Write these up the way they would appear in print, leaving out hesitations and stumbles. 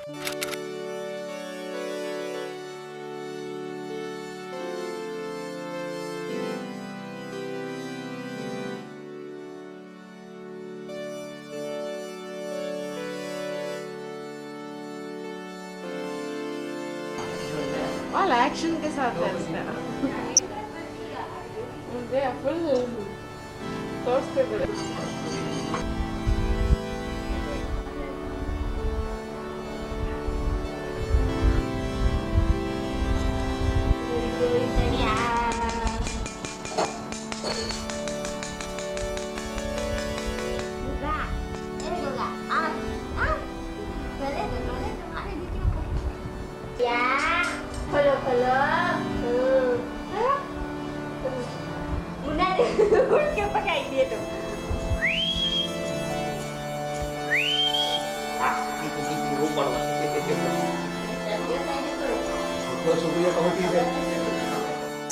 All action के साथ है इसका मुझे फुल सोचते बड़े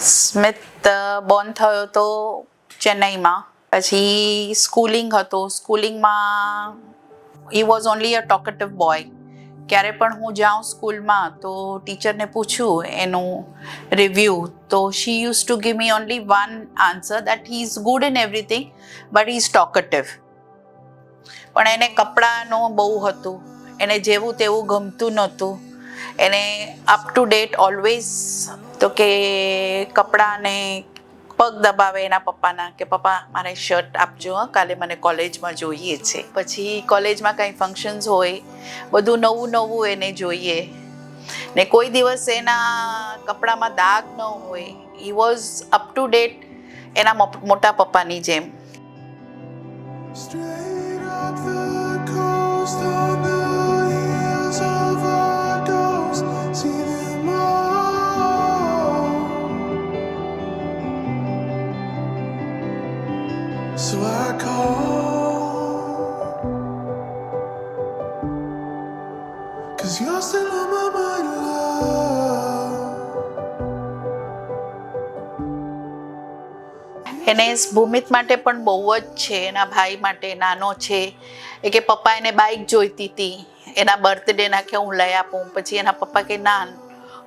સ્મિત બોર્ન થયો તો ચેન્નઈમાં. પછી સ્કૂલિંગ હતું. સ્કૂલિંગમાં he was only a talkative boy. ક્યારે પણ હું જાઉં સ્કૂલમાં તો ટીચરને પૂછું એનું રિવ્યૂ તો she use to give me only one answer that he is good in everything but he is talkative. પણ એને કપડાનું બહુ હતું. એને જેવું તેવું ગમતું નહોતું. એને અપ ટુ ડેટ ઓલવેઝ તો કે કપડાને પગ દબાવે એના પપ્પાના કે પપ્પા મારે શર્ટ આપજો, કાલે મને કોલેજમાં જોઈએ છે. પછી કોલેજમાં કંઈ ફંક્શન્સ હોય બધું નવું નવું એને જોઈએ ને કોઈ દિવસ એના કપડામાં દાગ ન હોય. He was up to date એના મોટા પપ્પાની જેમ. So I call, 'cause you're still on my mind, love. એને ભૂમિત માટે પણ બહુ જ છે. એના ભાઈ માટે નાનો છે એ કે પપ્પા એને બાઇક જોઈતી હતી એના બર્થડેના કે હું લઈ આપું. પછી એના પપ્પા કે ના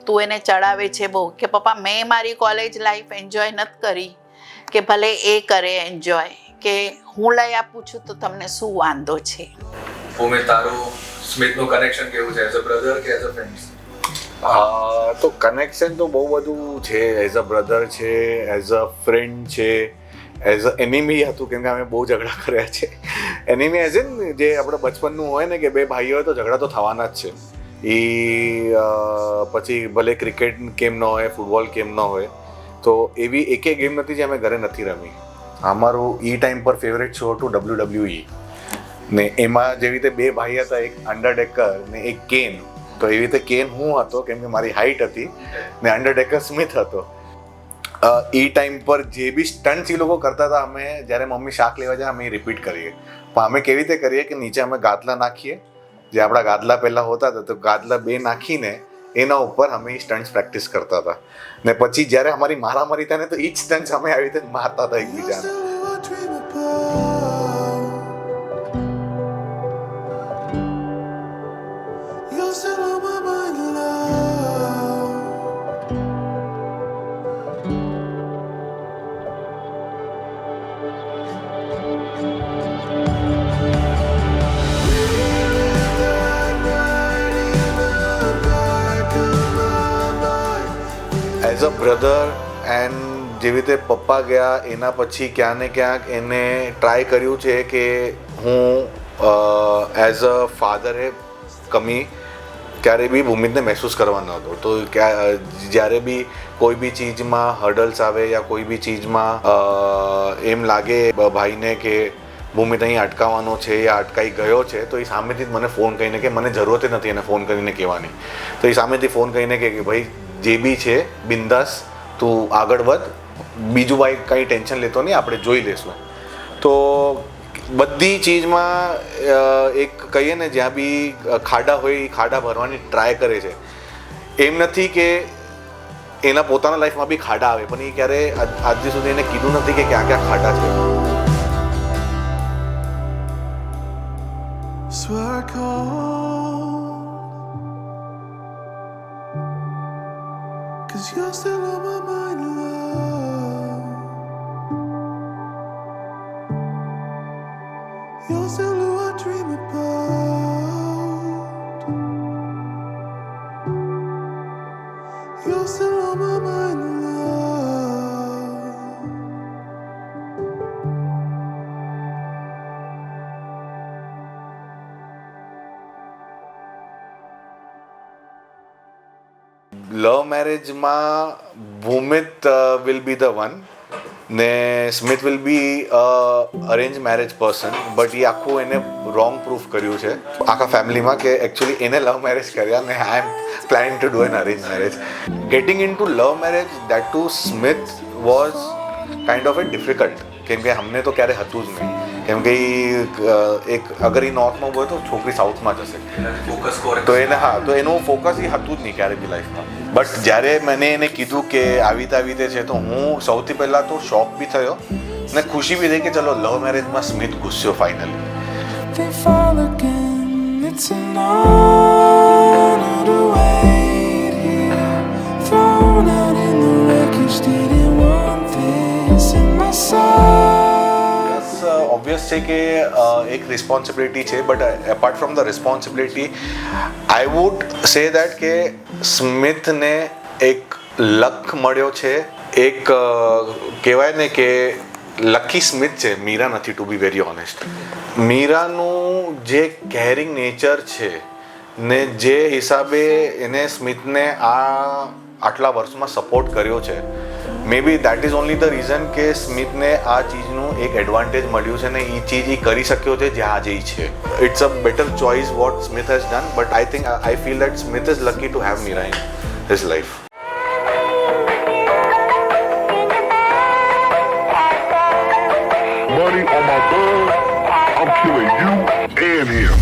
તું એને ચડાવે છે બહુ. કે પપ્પા મેં મારી કોલેજ લાઈફ એન્જોય નથી કરી કે ભલે એ કરે એન્જોય, કે હું લઈ આપું છું તો તમને શું વાંધો છે. ભૂમિત તારું સ્મિતનું કનેક્શન કેવું છે, એઝ અ બ્રધર કે એઝ અ ફ્રેન્ડ? તો કનેક્શન તો બહુ બધું છે. એઝ અ બ્રધર છે, એઝ અ ફ્રેન્ડ છે, એઝ અ એનિમી હતું કેમ કે અમે બહુ ઝઘડા કર્યા છે. એનિમી એઝ ઇન જે આપણે બચપનનું હોય ને કે બે ભાઈઓ હોય તો ઝઘડા તો થવાના જ છે. એ પછી ભલે ક્રિકેટ ગેમ ન હોય, ફૂટબોલ ગેમ ન હોય, તો એવી એકે ગેમ નથી જે અમે ઘરે નથી રમી. અમારું એ ટાઈમ પર ફેવરેટ શો હતું WWE ને એમાં જેવી રીતે બે ભાઈ હતા, એક અંડરટેકર ને એક કેન. તો એવી રીતે કેન હું હતો કેમ કે મારી હાઈટ હતી ને અંડરટેકર સ્મિથ હતો. એ ટાઈમ પર જે બી સ્ટન્ટ્સ એ લોકો કરતા હતા અમે જ્યારે મમ્મી શાક લેવા જાય અમે રિપીટ કરીએ. પણ અમે કેવી રીતે કરીએ કે નીચે અમે ગાદલા નાખીએ, જે આપણા ગાદલા પહેલાં હોતા હતા તો ગાદલા બે નાખીને એના ઉપર અમે એ સ્ટન્ટ્સ પ્રેક્ટિસ કરતા હતા. ને પછી જ્યારે અમારી મારામારી થાય ને તો એ જ સ્ટન્ટ્સ અમે આવી રીતે મારતા હતા એકબીજાને. You're still on my mind, love. As a brother and જેવી રીતે પપ્પા ગયા એના પછી ક્યાં ને ક્યાંક એને ટ્રાય કર્યું છે કે હું એઝ અ ફાધરે કમી ક્યારે બી ભૂમિતને મહેસૂસ કરવા ન દો. તો જ્યારે બી કોઈ બી ચીજમાં હર્ડલ્સ આવે યા કોઈ બી ચીજમાં એમ લાગે ભાઈને કે ભૂમિત અહીં અટકાવવાનો છે યા અટકાઈ ગયો છે તો એ સામેથી જ મને ફોન કરીને કે મને જરૂરત જ નથી એને ફોન કરીને કહેવાની. તો એ સામેથી ફોન કરીને કે ભાઈ જે બી છે બિંદાસ તું આગળ વધ, બીજું ભાઈ કંઈ ટેન્શન લેતો નહીં, આપણે જોઈ લેશું. તો બધી ચીજમાં એક કહીએ ને જ્યાં બી ખાડા હોય એ ખાડા ભરવાની ટ્રાય કરે છે. એમ નથી કે એના પોતાના લાઈફમાં બી ખાડા આવે પણ એ ક્યારે આજ સુધી એને કીધું નથી કે ક્યાં ક્યાં ખાડા છે. So I call, you're still on my mind, love. You're still who I dream about. You're still on my mind, love. Love મેરેજમાં Bhumit will be the one ને Smith will be arrange marriage person, but એ આખું એને wrong proof કર્યું છે આખા ફેમિલીમાં કે એકચ્યુઅલી એને લવ મેરેજ કર્યા ને I am planning to do an arrange marriage. Getting in to love marriage that to Smith was kind of a difficult, કેમ કે અમને તો ક્યારે હતું જ નહીં, કેમ કે એક અગર એ નોર્થમાં હોય તો છોકરી સાઉથમાં જશે, ફોકસ તો એને તો એનું ફોકસ એ હતું જ નહીં ક્યારે બી લાઈફમાં. બટ જ્યારે મેં એને કીધું કે આવી રીતે છે તો હું સૌથી પહેલાં તો શોક બી થયો ને ખુશી બી થઈ કે ચલો લવ મેરેજમાં સ્મિથ ઘૂસ્યો finally. They fall again. It's an honor to wait here, thrown out in the wreckage. Didn't want this in my soul. Obvious છે કે એક રિસ્પોન્સિબિલિટી છે, but apart from the responsibility I would say that કે સ્મિથને એક લક મળ્યો છે, એક કહેવાય ને કે લકી સ્મિથ છે, મીરા નથી, ટુ બી વેરી ઓનેસ્ટ. મીરાનું જે કેરિંગ નેચર છે ને જે હિસાબે એને સ્મિથને આટલા વર્ષમાં સપોર્ટ કર્યો છે, may be that is only the reason કે સ્મિથને આ ચીજનું એક એડવાન્ટેજ મળ્યું છે ને એ ચીજ એ કરી શક્યો છે જ્યાં આજે એ છે. It's a better choice what Smith has done, but I feel that Smith is lucky to have Meera in his life. Money on my bug, I'm killing you and him.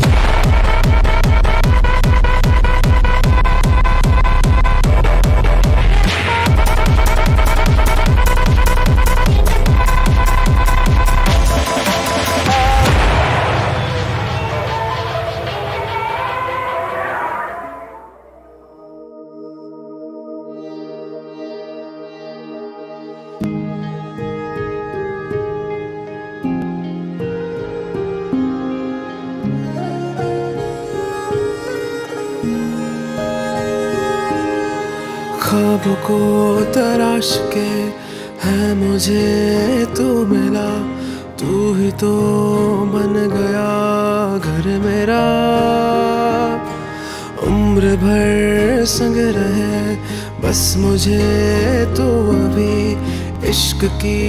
ख्वाबों को तराश के है मुझे तू मिला, तू ही तो बन गया घर मेरा. उम्र भर संग रहे बस मुझे तू अभी इश्क की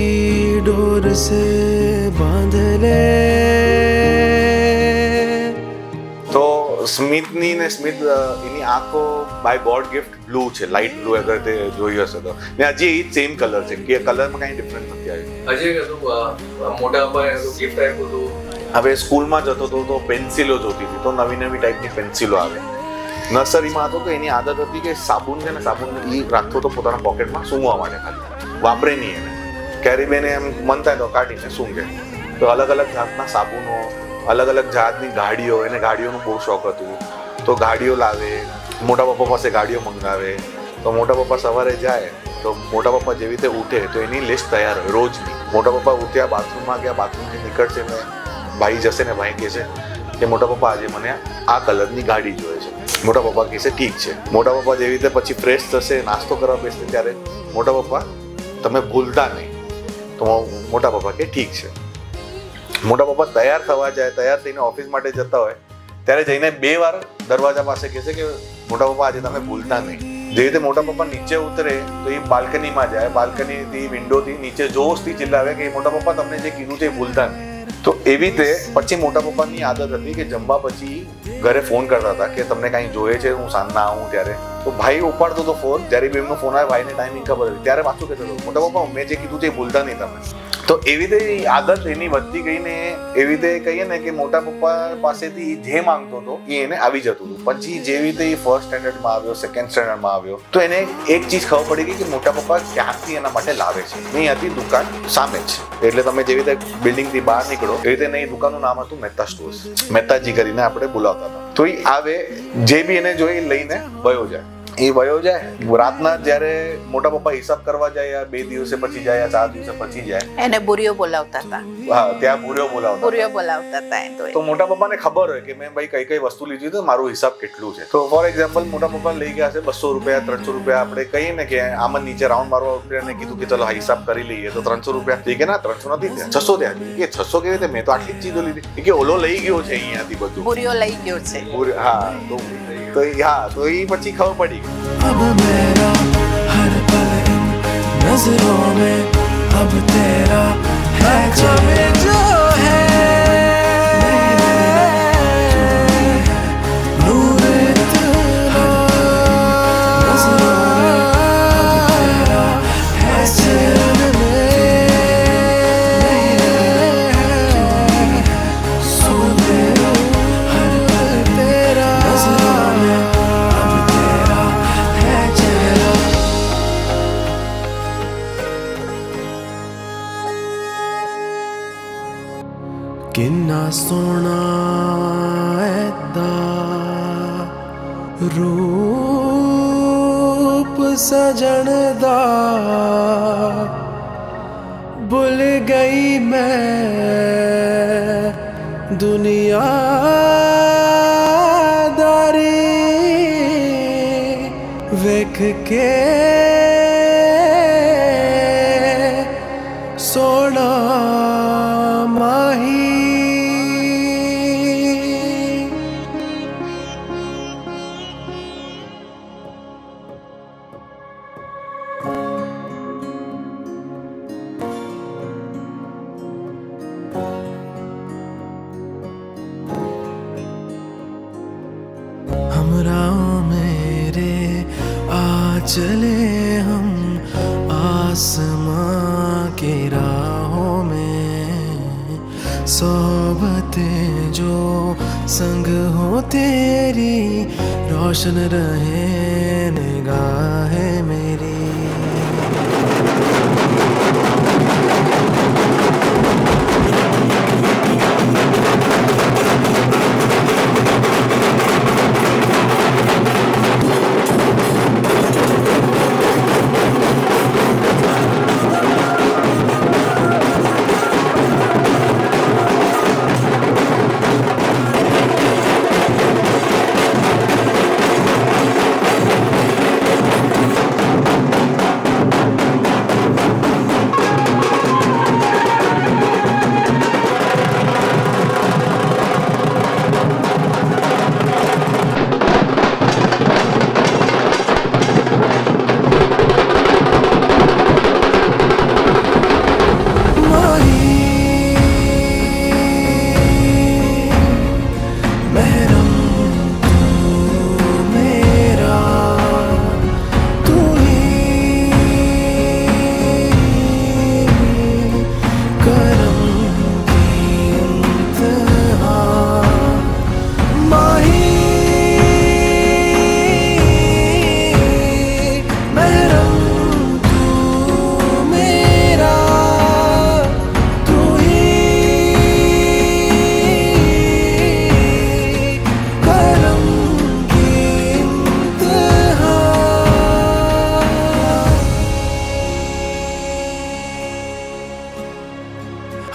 डोर से बांध ले. તો સ્મિથની ને સ્મિથ એની આંખો બાય ગોડ ગિફ્ટ બ્લુ છે, લાઇટ બ્લુ, અગર તે જોયું હશે તો. ને હજી એ સેમ કલર છે, કે કલરમાં કાંઈ ડિફરન્સ નથી આવ્યું. હજી કીધું મોટા ભાઈ ગિફ્ટ આપ્યું હતું. હવે સ્કૂલમાં જતો હતો તો પેન્સિલો જોતી હતી, તો નવી નવી ટાઈપની પેન્સિલો આવે. નર્સરીમાં હતો તો એની આદત હતી કે સાબુન છે ને સાબુન એ રાખતો હતો પોતાના પોકેટમાં સૂંઘવા માટે, ખાલી વાપરે નહીં એને. ક્યારેય બેને એમ મન થાય તો કાઢીને સૂંઘે. તો અલગ અલગ જાતના સાબુનો, અલગ અલગ જાતની ગાડીઓ, એને ગાડીઓનું બહુ શોખ હતું, તો ગાડીઓ લાવે. મોટા પપ્પા પાસે ગાડીઓ મંગાવે, તો મોટા પપ્પા સવારે જાય તો મોટા પપ્પા જેવી રીતે ઉઠે તો એની લિસ્ટ તૈયાર હોય રોજની. મોટા પપ્પા ઉઠ્યા, બાથરૂમમાં ગયા, બાથરૂમથી નીકળશે ને ભાઈ જશે ને ભાઈ કહેશે કે મોટા પપ્પા આજે મને આ કલરની ગાડી જોઈએ છે. મોટા પપ્પા કહેશે ઠીક છે. મોટા પપ્પા જેવી રીતે પછી ફ્રેશ થશે, નાસ્તો કરવા બેસશે, ત્યારે મોટા પપ્પા તમે ભૂલતા નહીં, તો મોટા પપ્પા કે ઠીક છે. મોટા પપ્પા તૈયાર થવા જાય, તૈયાર થઈને ઓફિસ માટે જતા હોય ત્યારે જઈને 2 વાર દરવાજા પાસે કહેશે કે મોટા પપ્પા આજે તમે ભૂલતા નહીં. જે રીતે મોટા પપ્પા નીચે ઉતરે તો એ બાલ્કનીમાં જાય, બાલ્કનીથી વિન્ડોથી નીચે જોશથી ચિલ્લાવે કે મોટા પપ્પા તમને જે કીધું છે એ ભૂલતા નહીં. તો એવી રીતે પછી મોટા પપ્પાની આદત હતી કે જમવા પછી ઘરે ફોન કરતા હતા કે તમને કાંઈ જોઈએ છે, હું સાંજના આવું ત્યારે. તો ભાઈ ઉપાડતો હતો ફોન, જ્યારે બી એમનો ફોન આવે ભાઈને ટાઈમિંગ ખબર હતી ત્યારે પાછું કહેતો હતો મોટા પપ્પા મેં જે કીધું છે એ ભૂલતા નહીં તમે. તો એવી રીતે આદત એની વધતી ગઈ ને એવી રીતે કહીએ ને કે મોટા પપ્પા પાસેથી જે માંગતો હતો એ એને આવી જતું હતું. પછી જેવી રીતે એ ફર્સ્ટ સ્ટેન્ડર્ડમાં આવ્યો, સેકન્ડ સ્ટેન્ડર્ડમાં આવ્યો, તો એને એક ચીજ ખબર પડી ગઈ કે મોટા પપ્પા ક્યાંથી એના માટે લાવે છે. નહીં હતી દુકાન સામે જ, એટલે તમે જેવી રીતે બિલ્ડિંગથી બહાર નીકળો એવી રીતે નહીં, દુકાનનું નામ હતું મહેતા સ્ટોર્સ, મહેતાજી કરીને આપણે બોલાવતા હતા. તો એ આવે, જે બી એને જોઈ લઈને વયો જાય. એ વયો જાય. રાતના જ્યારે મોટા પપ્પા હિસાબ કરવા જાય, 2 દિવસે પછી જાય, 4 દિવસે પછી જાય, એને બુરિયો બોલાવતા હતા. હા ત્યાં બુરિયો બોલાવતા. બુરિયો બોલાવતા હતા એ તો મોટા પપ્પાને ખબર હોય કે મેં ભાઈ કઈ કઈ વસ્તુ લીધી તો મારું હિસાબ કેટલું છે. તો ફોર એક્ઝામ્પલ મોટા પપ્પા લઈ ગયા છે 200 રૂપિયા, 300 રૂપિયા, આપણે કહીએ ને કે આમાં નીચે રાઉન્ડ મારવા ને કીધું કે ચલો હિસાબ કરી લઈએ, તો 300 રૂપિયા. કે ના 300 નથી થયા, 600 થયા. કે 600 કેવી રીતે, મેં તો આટલી જ ચીજો લીધી. કે ઓલો લઈ ગયો છે અહીંયાથી બધું, બુરિયો લઈ ગયો છે. હા તો એ પછી ખબર પડી ગઈ. अब मेरा हर पल इन नजरों में अब तेरा है जो है नूर इतना नजरों में अब तेरा है चेहरे में सुन मेरा हर पल तेरा नजरों में अब तेरा है चेहरा. किन्ना सोना ऐदा रूप सजन दा भुल गई मैं दुनियादारी वेख के सोना माही. हमराओं मेरे आ चले हम आसमां की राहों में, सोबतें जो संग हो तेरी रोशन रहे निगाहें मेरी.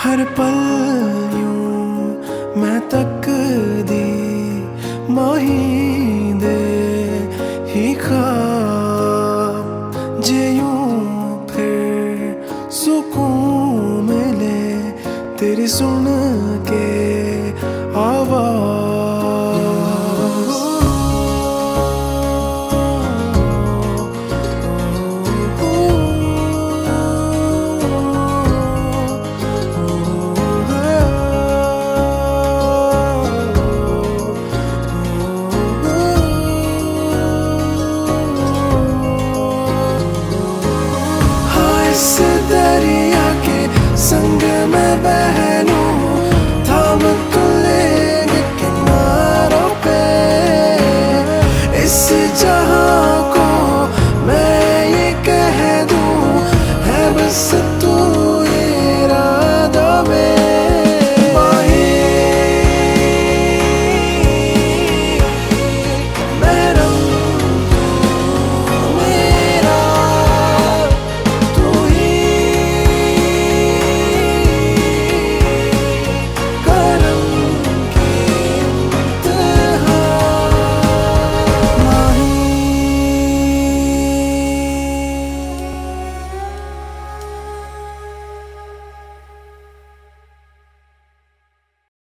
हर पल यूं मैं तकदी माहींदे ही ख्वाब जे यूं फिर सुकून मिले तेरी सुन के इस दरिया के संग में बहनूं थाम तो लेंगे किनारों पे इस जहां को मैं ये कह दूं है बस तू इरादा में